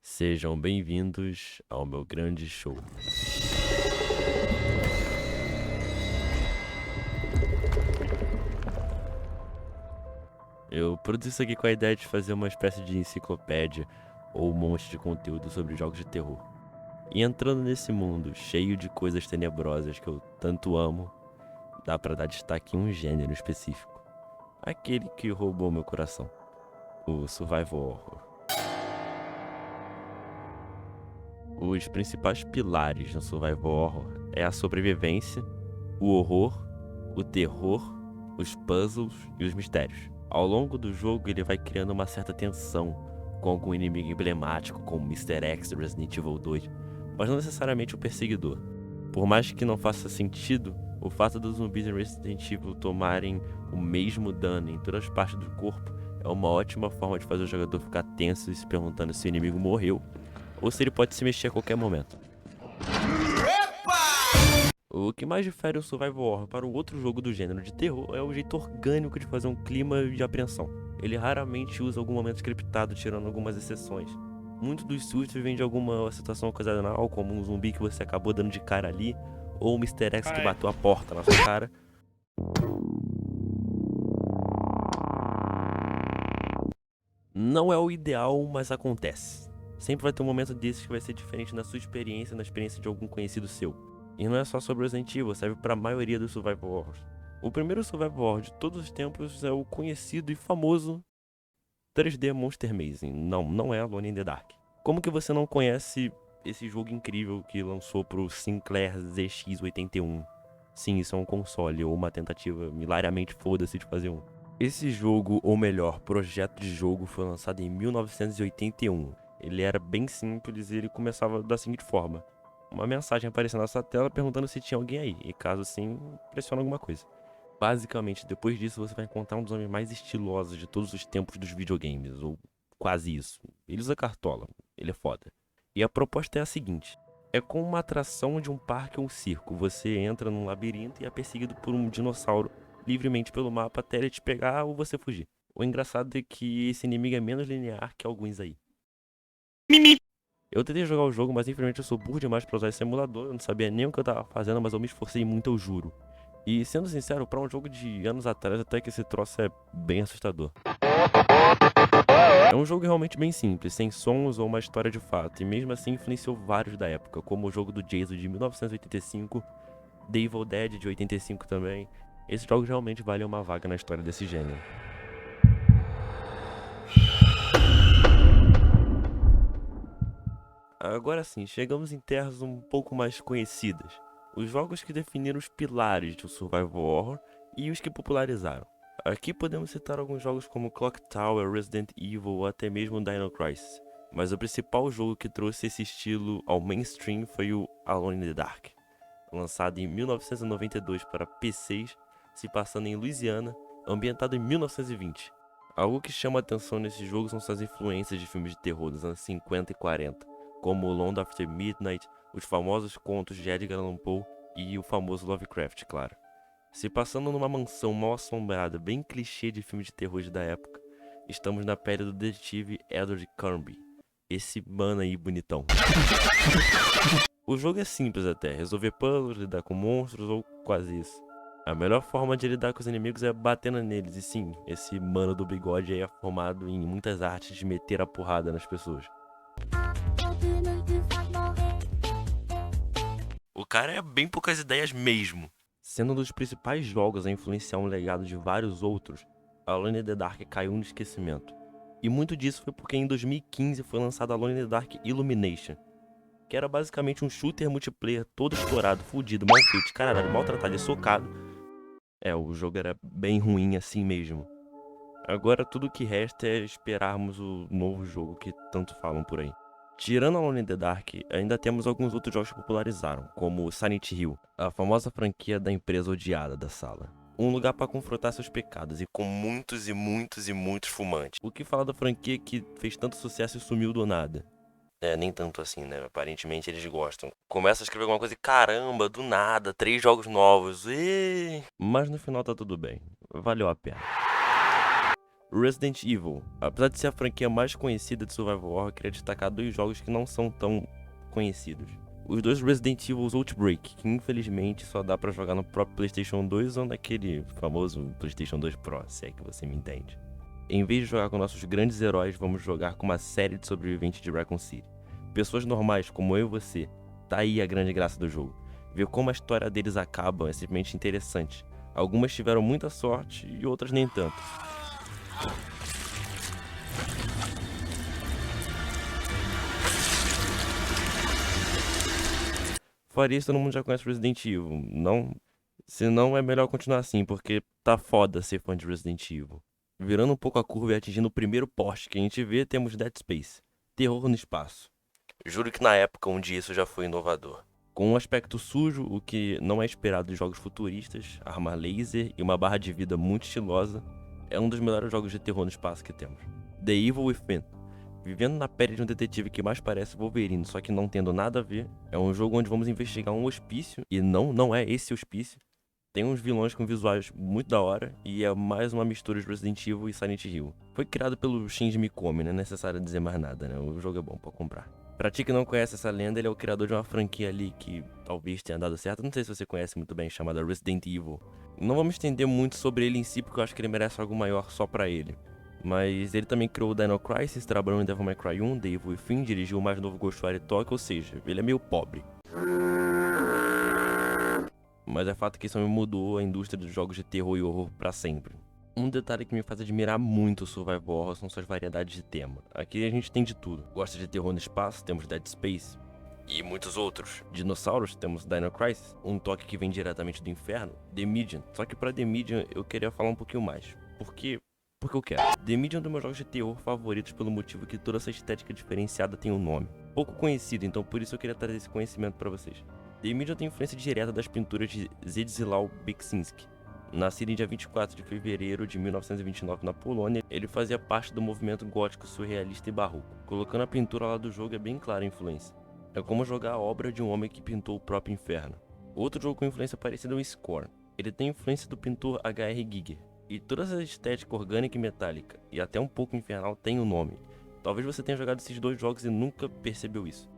Sejam bem-vindos ao meu grande show. Eu produzi isso aqui com a ideia de fazer uma espécie de enciclopédia ou um monte de conteúdo sobre jogos de terror. E entrando nesse mundo cheio de coisas tenebrosas que eu tanto amo, dá pra dar destaque em um gênero específico. Aquele que roubou meu coração. O Survival Horror. Os principais pilares no Survival Horror é a sobrevivência, o horror, o terror, os puzzles e os mistérios. Ao longo do jogo ele vai criando uma certa tensão com algum inimigo emblemático como Mr. X do Resident Evil 2, mas não necessariamente o perseguidor. Por mais que não faça sentido, o fato dos zumbis em Resident Evil tomarem o mesmo dano em todas as partes do corpo é uma ótima forma de fazer o jogador ficar tenso e se perguntando se o inimigo morreu ou se ele pode se mexer a qualquer momento. O que mais difere o Survival Horror para o outro jogo do gênero de terror é o jeito orgânico de fazer um clima de apreensão. Ele raramente usa algum momento scriptado, tirando algumas exceções. Muitos dos sustos vêm de alguma situação ocasional, como um zumbi que você acabou dando de cara ali, ou um Mr. X que bateu a porta na sua cara. Não é o ideal, mas acontece. Sempre vai ter um momento desses que vai ser diferente na sua experiência e na experiência de algum conhecido seu. E não é só sobre Resident Evil, serve para a maioria dos Survival Horrors. O primeiro Survival Horror de todos os tempos é o conhecido e famoso 3D Monster Maze. Não é Alone in the Dark. Como que você não conhece esse jogo incrível que lançou pro Sinclair ZX81? Sim, isso é um console ou uma tentativa hilariamente foda-se de fazer um. Esse jogo, ou melhor, projeto de jogo, foi lançado em 1981. Ele era bem simples e ele começava da seguinte forma: uma mensagem aparecendo na sua tela perguntando se tinha alguém aí, e caso sim, pressiona alguma coisa. Basicamente, depois disso você vai encontrar um dos homens mais estilosos de todos os tempos dos videogames, ou quase isso. Ele usa cartola, ele é foda. E a proposta é a seguinte: é como uma atração de um parque ou um circo. Você entra num labirinto e é perseguido por um dinossauro livremente pelo mapa até ele te pegar ou você fugir. O engraçado é que esse inimigo é menos linear que alguns aí. Eu tentei jogar o jogo, mas infelizmente eu sou burro demais pra usar esse emulador. Eu não sabia nem o que eu tava fazendo, mas eu me esforcei muito, eu juro. E sendo sincero, pra um jogo de anos atrás, até que esse troço é bem assustador. É um jogo realmente bem simples, sem sons ou uma história de fato, e mesmo assim influenciou vários da época, como o jogo do Jason de 1985, The Evil Dead de 85 também. Esses jogos realmente valem uma vaga na história desse gênero. Agora sim, chegamos em terras um pouco mais conhecidas. Os jogos que definiram os pilares do Survival Horror e os que popularizaram. Aqui podemos citar alguns jogos como Clock Tower, Resident Evil ou até mesmo Dino Crisis. Mas o principal jogo que trouxe esse estilo ao mainstream foi o Alone in the Dark, lançado em 1992 para PCs, se passando em Louisiana, ambientado em 1920. Algo que chama a atenção nesse jogo são suas influências de filmes de terror dos anos 50 e 40, como Long After Midnight, os famosos contos de Edgar Allan Poe e o famoso Lovecraft, claro. Se passando numa mansão mal assombrada, bem clichê de filme de terror da época, estamos na pele do detetive Edward Cullen, esse mano aí bonitão. O jogo é simples até, resolver puzzles, lidar com monstros ou quase isso. A melhor forma de lidar com os inimigos é batendo neles, e sim, esse mano do bigode aí é formado em muitas artes de meter a porrada nas pessoas. O cara é bem poucas ideias mesmo. Sendo um dos principais jogos a influenciar um legado de vários outros, Alone in the Dark caiu no esquecimento. E muito disso foi porque em 2015 foi lançado Alone in the Dark Illumination, que era basicamente um shooter multiplayer todo estourado, fudido, mal feito, caralho, maltratado e socado. O jogo era bem ruim assim mesmo. Agora tudo o que resta é esperarmos o novo jogo que tanto falam por aí. Tirando Alone in the Dark, ainda temos alguns outros jogos que popularizaram, como Silent Hill, a famosa franquia da empresa odiada da sala. Um lugar para confrontar seus pecados e com muitos e muitos e muitos fumantes. O que fala da franquia que fez tanto sucesso e sumiu do nada? Nem tanto assim, né? Aparentemente eles gostam. Começa a escrever alguma coisa e caramba, do nada, 3 jogos novos. Mas no final tá tudo bem. Valeu a pena. Resident Evil. Apesar de ser a franquia mais conhecida de Survival Horror, eu queria destacar 2 jogos que não são tão conhecidos. Os 2 Resident Evil Outbreak, que infelizmente só dá pra jogar no próprio PlayStation 2 ou naquele famoso PlayStation 2 Pro, se é que você me entende. Em vez de jogar com nossos grandes heróis, vamos jogar com uma série de sobreviventes de Raccoon City. Pessoas normais, como eu e você. Tá aí a grande graça do jogo. Ver como a história deles acaba é simplesmente interessante. Algumas tiveram muita sorte e outras nem tanto. Fora isso, todo mundo já conhece Resident Evil, não? Se não, é melhor continuar assim, porque tá foda ser fã de Resident Evil. Virando um pouco a curva e atingindo o primeiro poste que a gente vê, temos Dead Space. Terror no espaço. Juro que na época um dia isso já foi inovador. Com um aspecto sujo, o que não é esperado de jogos futuristas, arma laser e uma barra de vida muito estilosa, é um dos melhores jogos de terror no espaço que temos. The Evil Within. Vivendo na pele de um detetive que mais parece Wolverine, só que não tendo nada a ver, é um jogo onde vamos investigar um hospício, e não é esse hospício. Tem uns vilões com visuais muito da hora, e é mais uma mistura de Resident Evil e Silent Hill. Foi criado pelo Shinji Mikami, não é necessário dizer mais nada, né? O jogo é bom pra comprar. Pra ti que não conhece essa lenda, ele é o criador de uma franquia ali que talvez tenha dado certo. Não sei se você conhece muito bem, chamada Resident Evil. Não vamos estender muito sobre ele em si, porque eu acho que ele merece algo maior só pra ele. Mas ele também criou o Dino Crisis, trabalhou em Devil May Cry 1, The Evil Within, dirigiu o mais novo Ghostwire Tokyo, ou seja, ele é meio pobre. Mas é fato que isso me mudou a indústria dos jogos de terror e horror pra sempre. Um detalhe que me faz admirar muito o Survival Horror são suas variedades de tema. Aqui a gente tem de tudo. Gosta de terror no espaço, temos Dead Space. E muitos outros. Dinossauros, temos Dino Crisis, um toque que vem diretamente do inferno, The Medium. Só que pra The Medium eu queria falar um pouquinho mais. Porque eu quero. The Medium é um dos meus jogos de terror favoritos pelo motivo que toda essa estética diferenciada tem um nome. Pouco conhecido, então por isso eu queria trazer esse conhecimento pra vocês. The Medium tem influência direta das pinturas de Zdzisław Beksinski. Nascido em dia 24 de fevereiro de 1929 na Polônia, ele fazia parte do movimento gótico surrealista e barroco. Colocando a pintura lá do jogo é bem clara a influência. É como jogar a obra de um homem que pintou o próprio inferno. Outro jogo com influência parecida é o Scorn. Ele tem influência do pintor H.R. Giger. E toda essa estética orgânica e metálica, e até um pouco infernal, tem um nome. Talvez você tenha jogado esses 2 jogos e nunca percebeu isso.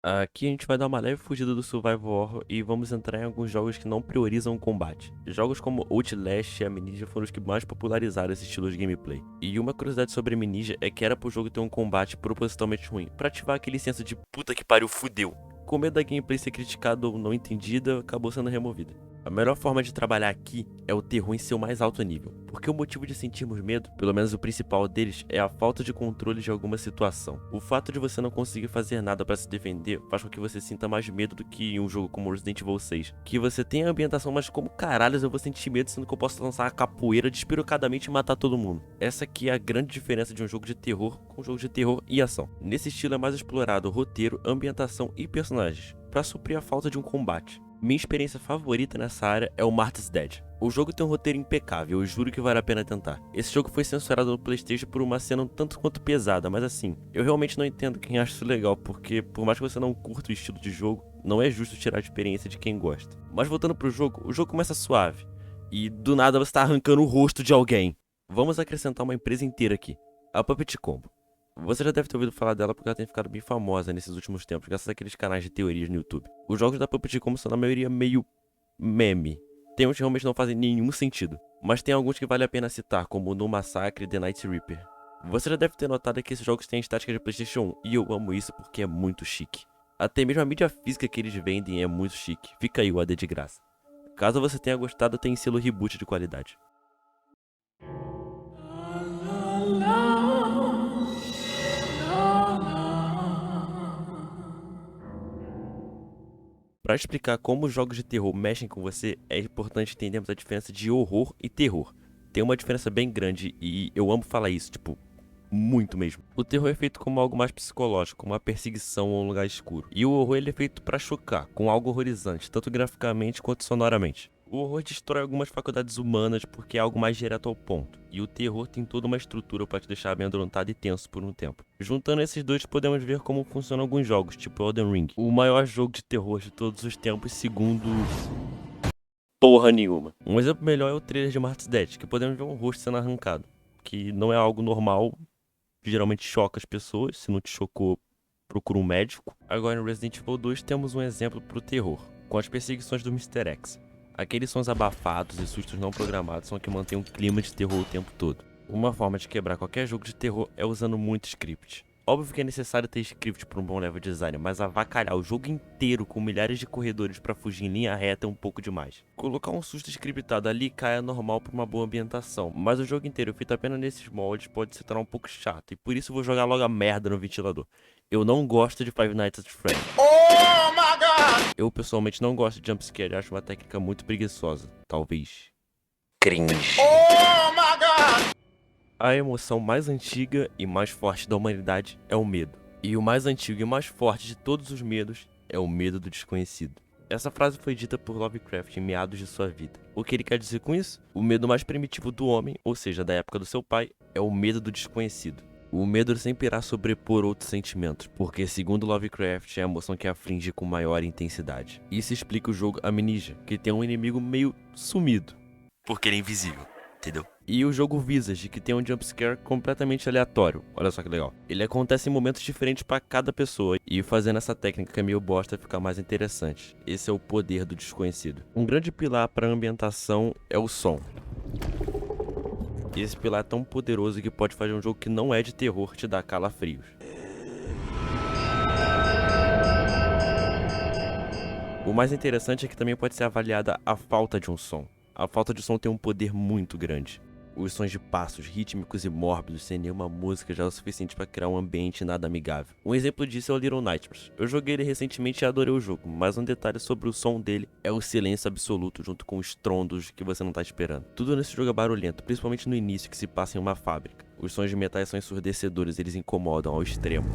Aqui a gente vai dar uma leve fugida do Survival Horror e vamos entrar em alguns jogos que não priorizam o combate. Jogos como Outlast e Amnesia foram os que mais popularizaram esse estilo de gameplay. E uma curiosidade sobre Amnesia é que era pro jogo ter um combate propositalmente ruim, pra ativar aquele senso de puta que pariu, fudeu. Com medo da gameplay ser criticada ou não entendida, acabou sendo removida. A melhor forma de trabalhar aqui é o terror em seu mais alto nível, porque o motivo de sentirmos medo, pelo menos o principal deles, é a falta de controle de alguma situação. O fato de você não conseguir fazer nada para se defender faz com que você sinta mais medo do que em um jogo como Resident Evil 6, que você tem a ambientação, mas como caralho eu vou sentir medo sendo que eu posso lançar a capoeira despirocadamente e matar todo mundo. Essa aqui é a grande diferença de um jogo de terror com um jogo de terror e ação. Nesse estilo é mais explorado roteiro, ambientação e personagens, para suprir a falta de um combate. Minha experiência favorita nessa área é o Martha's Dead. O jogo tem um roteiro impecável, eu juro que vale a pena tentar. Esse jogo foi censurado no PlayStation por uma cena um tanto quanto pesada, mas assim, eu realmente não entendo quem acha isso legal, porque por mais que você não curta o estilo de jogo, não é justo tirar a experiência de quem gosta. Mas voltando pro jogo, o jogo começa suave, e do nada você tá arrancando o rosto de alguém. Vamos acrescentar uma empresa inteira aqui, a Puppet Combo. Você já deve ter ouvido falar dela porque ela tem ficado bem famosa nesses últimos tempos, graças àqueles canais de teorias no YouTube. Os jogos da Puppet Combo são na maioria meio meme. Tem uns que realmente não fazem nenhum sentido, mas tem alguns que vale a pena citar, como No Massacre e The Night Reaper. Você já deve ter notado que esses jogos têm a estética de PlayStation 1, e eu amo isso porque é muito chique. Até mesmo a mídia física que eles vendem é muito chique, fica aí o AD de graça. Caso você tenha gostado, tem selo reboot de qualidade. Para explicar como os jogos de terror mexem com você, é importante entendermos a diferença de horror e terror. Tem uma diferença bem grande e eu amo falar isso, tipo, muito mesmo. O terror é feito como algo mais psicológico, como uma perseguição ou um lugar escuro. E o horror ele é feito para chocar, com algo horrorizante, tanto graficamente quanto sonoramente. O horror destrói algumas faculdades humanas porque é algo mais direto ao ponto, e o terror tem toda uma estrutura para te deixar amedrontado e tenso por um tempo. Juntando esses dois, podemos ver como funcionam alguns jogos, tipo Elden Ring, o maior jogo de terror de todos os tempos, segundo porra nenhuma. Um exemplo melhor é o trailer de Mart's Dead, que podemos ver um rosto sendo arrancado, que não é algo normal, geralmente choca as pessoas. Se não te chocou, procura um médico. Agora, em Resident Evil 2 temos um exemplo pro terror, com as perseguições do Mr. X. Aqueles sons abafados e sustos não programados são o que mantém um clima de terror o tempo todo. Uma forma de quebrar qualquer jogo de terror é usando muito script. Óbvio que é necessário ter script para um bom level design, mas avacalhar o jogo inteiro com milhares de corredores para fugir em linha reta é um pouco demais. Colocar um susto scriptado ali cai é normal para uma boa ambientação, mas o jogo inteiro feito apenas nesses moldes pode se tornar um pouco chato, e por isso vou jogar logo a merda no ventilador. Eu não gosto de Five Nights at Freddy's. Oh my God! Eu pessoalmente não gosto de jumpscare, acho uma técnica muito preguiçosa. Talvez cringe. Oh my God! A emoção mais antiga e mais forte da humanidade é o medo. E o mais antigo e mais forte de todos os medos é o medo do desconhecido. Essa frase foi dita por Lovecraft em meados de sua vida. O que ele quer dizer com isso? O medo mais primitivo do homem, ou seja, da época do seu pai, é o medo do desconhecido. O medo sempre irá sobrepor outros sentimentos, porque segundo Lovecraft é a emoção que aflige com maior intensidade. Isso explica o jogo Amnesia, que tem um inimigo meio sumido, porque ele é invisível, entendeu? E o jogo Visage, que tem um jumpscare completamente aleatório. Olha só que legal. Ele acontece em momentos diferentes para cada pessoa, e fazendo essa técnica que é meio bosta fica mais interessante. Esse é o poder do desconhecido. Um grande pilar para a ambientação é o som. Esse pilar é tão poderoso que pode fazer um jogo que não é de terror te dar calafrios. O mais interessante é que também pode ser avaliada a falta de um som. A falta de som tem um poder muito grande. Os sons de passos rítmicos e mórbidos sem nenhuma música já é o suficiente para criar um ambiente nada amigável. Um exemplo disso é o Little Nightmares. Eu joguei ele recentemente e adorei o jogo, mas um detalhe sobre o som dele é o silêncio absoluto junto com os estrondos que você não tá esperando. Tudo nesse jogo é barulhento, principalmente no início que se passa em uma fábrica. Os sons de metais são ensurdecedores, eles incomodam ao extremo.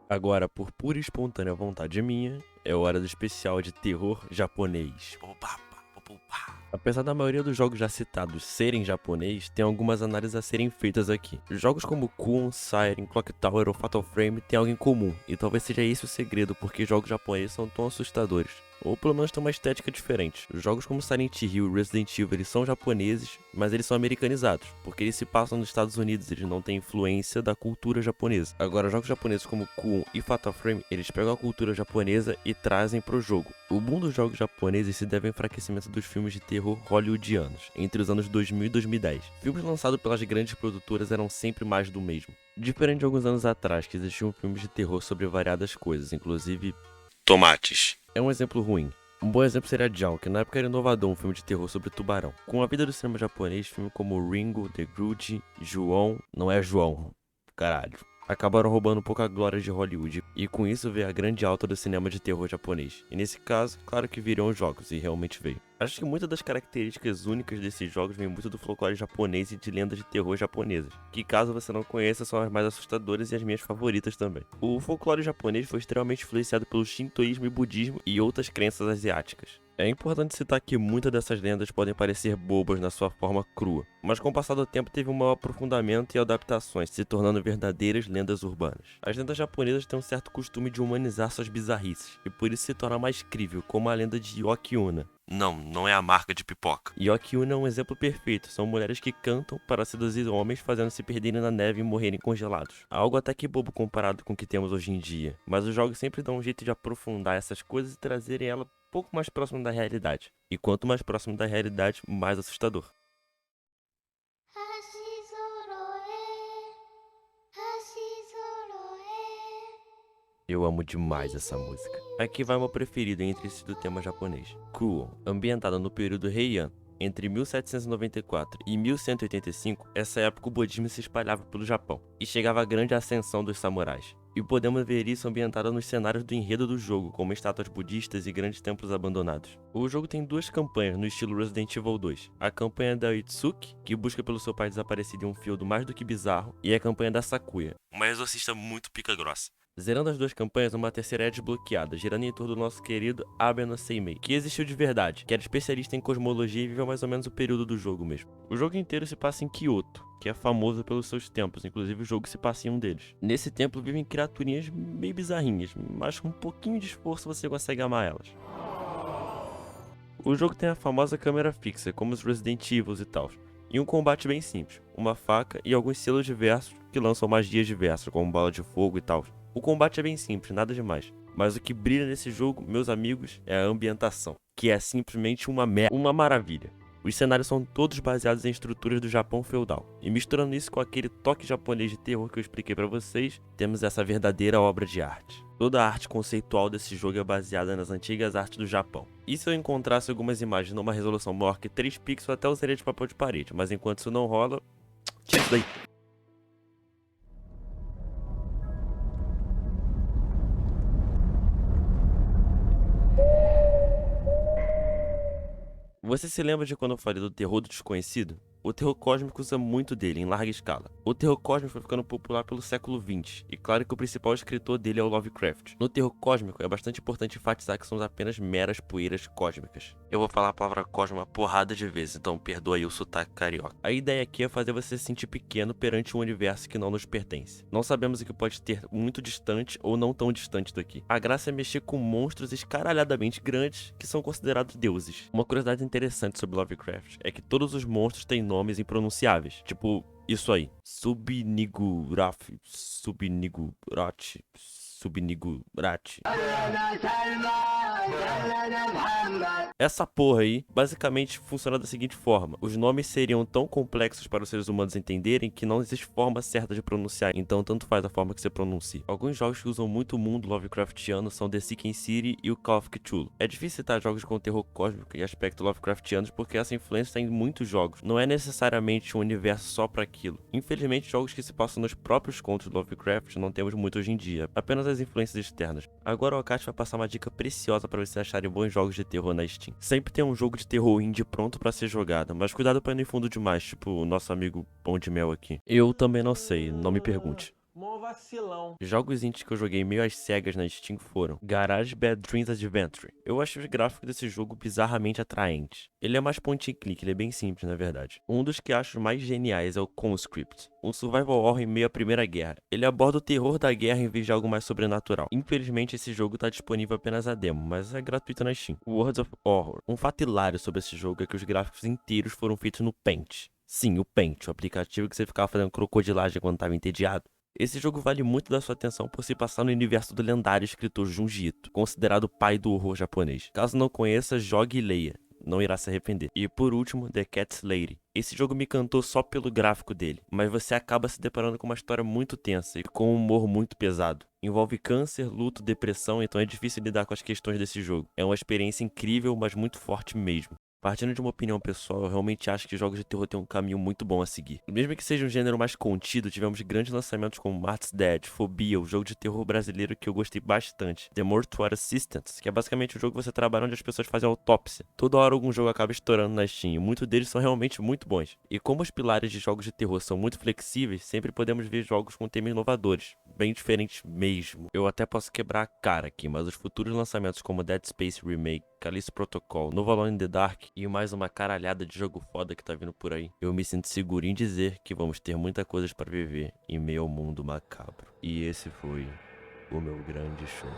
Agora, por pura e espontânea vontade minha, é hora do especial de terror japonês. Apesar da maioria dos jogos já citados serem japonês, tem algumas análises a serem feitas aqui. Jogos como Kuon, Siren, Clock Tower ou Fatal Frame têm algo em comum, e talvez seja esse o segredo porque jogos japoneses são tão assustadores. Ou pelo menos têm uma estética diferente. Jogos como Silent Hill e Resident Evil eles são japoneses, mas eles são americanizados, porque eles se passam nos Estados Unidos, eles não têm influência da cultura japonesa. Agora, jogos japoneses como Kuon e Fatal Frame, eles pegam a cultura japonesa e trazem pro jogo. O boom dos jogos japoneses se deve ao enfraquecimento dos filmes de terror hollywoodianos, entre os anos 2000 e 2010. Filmes lançados pelas grandes produtoras eram sempre mais do mesmo. Diferente de alguns anos atrás, que existiam filmes de terror sobre variadas coisas, inclusive tomates. É um exemplo ruim. Um bom exemplo seria Jaw, que na época era inovador, um filme de terror sobre tubarão. Com a vida do cinema japonês, filmes como Ringo, The Grudge, João... Não é João, caralho. Acabaram roubando um pouco a glória de Hollywood, e com isso veio a grande alta do cinema de terror japonês. E nesse caso, claro que viriam os jogos, e realmente veio. Acho que muitas das características únicas desses jogos vêm muito do folclore japonês e de lendas de terror japonesas, que caso você não conheça são as mais assustadoras e as minhas favoritas também. O folclore japonês foi extremamente influenciado pelo shintoísmo e budismo e outras crenças asiáticas. É importante citar que muitas dessas lendas podem parecer bobas na sua forma crua, mas com o passar do tempo teve um maior aprofundamento e adaptações, se tornando verdadeiras lendas urbanas. As lendas japonesas têm um certo costume de humanizar suas bizarrices, e por isso se torna mais crível, como a lenda de Yoki-Una. Não é a marca de pipoca. Yoki-Una é um exemplo perfeito, são mulheres que cantam para seduzir homens fazendo se perderem na neve e morrerem congelados. Algo até que bobo comparado com o que temos hoje em dia, mas os jogos sempre dão um jeito de aprofundar essas coisas e trazerem ela um pouco mais próximo da realidade. E quanto mais próximo da realidade, mais assustador. Eu amo demais essa música. Aqui vai meu preferido entre esses do tema japonês. Kuon, ambientada no período Heian. Entre 1794 e 1185, essa época o budismo se espalhava pelo Japão, e chegava a grande ascensão dos samurais. e podemos ver isso ambientado nos cenários do enredo do jogo, como estátuas budistas e grandes templos abandonados. O jogo tem duas campanhas no estilo Resident Evil 2. A campanha da Itsuki, que busca pelo seu pai desaparecido em um fieldo mais do que bizarro, e a campanha da Sakuya, uma exorcista muito pica grossa. Zerando as duas campanhas, uma terceira é desbloqueada, girando em torno do nosso querido Abe no Seimei, que existiu de verdade, que era especialista em cosmologia e viveu mais ou menos o período do jogo mesmo. O jogo inteiro se passa em Kyoto, que é famoso pelos seus templos, inclusive o jogo se passa em um deles. Nesse templo vivem criaturinhas meio bizarrinhas, mas com um pouquinho de esforço você consegue amar elas. O jogo tem a famosa câmera fixa, como os Resident Evil e tal, e um combate bem simples, uma faca e alguns selos diversos que lançam magias diversas, como bola de fogo e tal. O combate é bem simples, nada demais. Mas o que brilha nesse jogo, meus amigos, é a ambientação, que é simplesmente uma maravilha. Os cenários são todos baseados em estruturas do Japão feudal. E misturando isso com aquele toque japonês de terror que eu expliquei pra vocês, temos essa verdadeira obra de arte. Toda a arte conceitual desse jogo é baseada nas antigas artes do Japão. E se eu encontrasse algumas imagens numa resolução maior que 3 pixels, até usaria de papel de parede. Mas enquanto isso não rola, tira isso daí. Você se lembra de quando eu falei do terror do desconhecido? O terror cósmico usa muito dele, em larga escala. O terror cósmico foi ficando popular pelo século XX, e claro que o principal escritor dele é o Lovecraft. No terror cósmico, é bastante importante enfatizar que são apenas meras poeiras cósmicas. Eu vou falar a palavra cosmo uma porrada de vezes, então perdoa aí o sotaque carioca. A ideia aqui é fazer você se sentir pequeno perante um universo que não nos pertence. Não sabemos o que pode ter muito distante ou não tão distante daqui. A graça é mexer com monstros escaralhadamente grandes que são considerados deuses. Uma curiosidade interessante sobre Lovecraft é que todos os monstros têm nomes impronunciáveis, tipo isso aí, Subniguraf, Subnigurat, Subnigurat. Essa porra aí basicamente funciona da seguinte forma: os nomes seriam tão complexos para os seres humanos entenderem que não existe forma certa de pronunciar, então tanto faz a forma que você pronuncie. Alguns jogos que usam muito o mundo Lovecraftiano são The Sinking City e o Call of Cthulhu. É difícil citar jogos com terror cósmico e aspecto Lovecraftianos porque essa influência está em muitos jogos, não é necessariamente um universo só para aquilo. Infelizmente, jogos que se passam nos próprios contos do Lovecraft não temos muito hoje em dia, apenas as influências externas. Agora o Akashi vai passar uma dica preciosa para vocês acharem bons jogos de terror na Steam. Sempre tem um jogo de terror indie pronto pra ser jogado, mas cuidado pra ir no fundo demais, tipo o nosso amigo Pão de Mel aqui. Eu também não sei, não me pergunte. Mó vacilão. Jogos indies que eu joguei meio às cegas na Steam foram Garage Bad Dreams Adventure. Eu acho os gráficos desse jogo bizarramente atraentes. Ele é mais point and click, ele é bem simples na verdade. Um dos que acho mais geniais é o Conscript, um survival horror em meio à Primeira Guerra. Ele aborda o terror da guerra em vez de algo mais sobrenatural. Infelizmente esse jogo tá disponível apenas a demo, mas é gratuito na Steam. Worlds of Horror. Um fato hilário sobre esse jogo é que os gráficos inteiros foram feitos no Paint. Sim, o Paint, o aplicativo que você ficava fazendo crocodilagem quando tava entediado. Esse jogo vale muito da sua atenção por se passar no universo do lendário escritor Junji Ito, considerado o pai do horror japonês. Caso não conheça, jogue e leia, não irá se arrepender. E por último, The Cat Lady. Esse jogo me encantou só pelo gráfico dele, mas você acaba se deparando com uma história muito tensa e com um humor muito pesado. Envolve câncer, luto, depressão, então é difícil lidar com as questões desse jogo. É uma experiência incrível, mas muito forte mesmo. Partindo de uma opinião pessoal, eu realmente acho que jogos de terror têm um caminho muito bom a seguir. Mesmo que seja um gênero mais contido, tivemos grandes lançamentos como Mart's Dead, Phobia, o jogo de terror brasileiro que eu gostei bastante, The Mortuary Assistant, que é basicamente um jogo que você trabalha onde as pessoas fazem autópsia. Toda hora algum jogo acaba estourando na Steam, e muitos deles são realmente muito bons. E como os pilares de jogos de terror são muito flexíveis, sempre podemos ver jogos com temas inovadores, bem diferentes mesmo. Eu até posso quebrar a cara aqui, mas os futuros lançamentos como Dead Space Remake, Callisto Protocol, Novo Alone in the Dark e mais uma caralhada de jogo foda que tá vindo por aí, eu me sinto seguro em dizer que vamos ter muita coisa para viver em meio ao mundo macabro. E esse foi o meu grande show.